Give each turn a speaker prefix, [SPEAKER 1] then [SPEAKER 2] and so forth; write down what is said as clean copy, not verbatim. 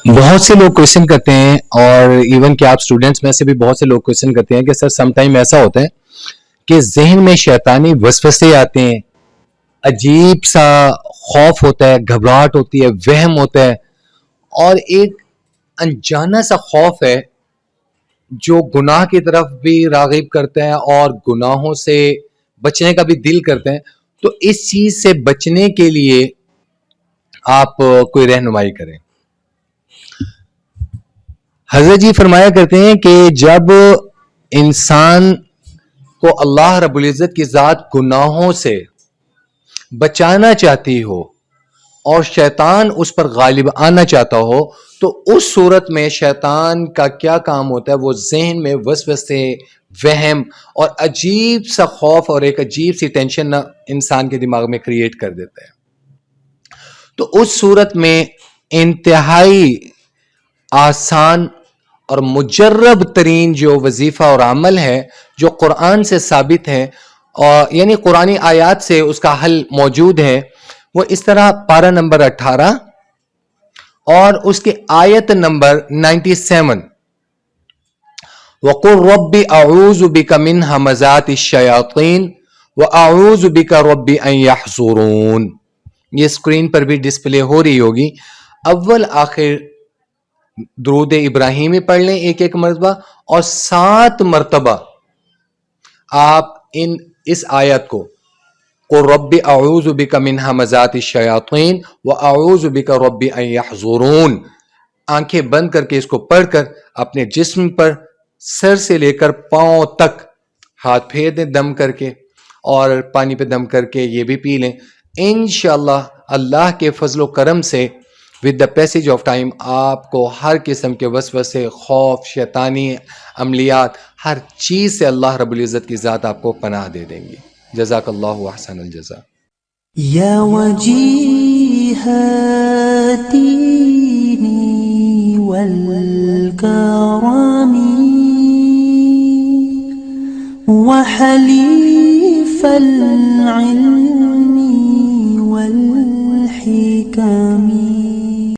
[SPEAKER 1] بہت سے لوگ کوشچن کرتے ہیں، اور ایون کہ آپ اسٹوڈنٹس میں سے بھی بہت سے لوگ کوشچن کرتے ہیں کہ سر سم ٹائم ایسا ہوتا ہے کہ ذہن میں شیطانی وسوسے آتے ہیں، عجیب سا خوف ہوتا ہے، گھبراہٹ ہوتی ہے، وہم ہوتا ہے، اور ایک انجانا سا خوف ہے جو گناہ کی طرف بھی راغب کرتا ہے اور گناہوں سے بچنے کا بھی دل کرتا ہے. تو اس چیز سے بچنے کے لیے آپ کوئی رہنمائی کریں. حضرت جی فرمایا کرتے ہیں کہ جب انسان کو اللہ رب العزت کی ذات گناہوں سے بچانا چاہتی ہو اور شیطان اس پر غالب آنا چاہتا ہو، تو اس صورت میں شیطان کا کیا کام ہوتا ہے؟ وہ ذہن میں وسوسے، وہم اور عجیب سا خوف اور ایک عجیب سی ٹینشن انسان کے دماغ میں کریٹ کر دیتا ہے. تو اس صورت میں انتہائی آسان اور مجرب ترین جو وظیفہ اور عمل ہے جو قرآن سے ثابت ہے، اور یعنی قرآنی آیات سے اس کا حل موجود ہے، وہ اس طرح پارہ نمبر 18 اور اس کی آیت نمبر 97، وَقُلْ رَبِّ أَعُوذُ بِكَ مِنْ ہَمَزَاتِ الشَّيَاطِينِ وَأَعُوذُ بِكَ رَبِّ أَنْ يَحْضُرُونِ. یہ اسکرین پر بھی ڈسپلے ہو رہی ہوگی. اول آخر درود ابراہیمی پڑھ لیں ایک ایک مرتبہ، اور 7 مرتبہ آپ اس آیت کو قُلْ رَبِّ أَعُوذُ بِكَ مِنْ ہَمَزَاتِ الشَّيَاطِينِ وَأَعُوذُ بِكَ رَبِّ أَنْ يَحْضُرُونِ آنکھیں بند کر کے اس کو پڑھ کر اپنے جسم پر سر سے لے کر پاؤں تک ہاتھ پھیر دیں دم کر کے، اور پانی پہ دم کر کے یہ بھی پی لیں. انشاءاللہ اللہ کے فضل و کرم سے with the passage of time آپ کو ہر قسم کے وسوسے، خوف، شیطانی عملیات، ہر چیز سے اللہ رب العزت کی ذات آپ کو پناہ دے دیں گی. جزاک اللہ احسن الجزاء.
[SPEAKER 2] یا وجیہ الدین والکرم وحلیف العلم والحکم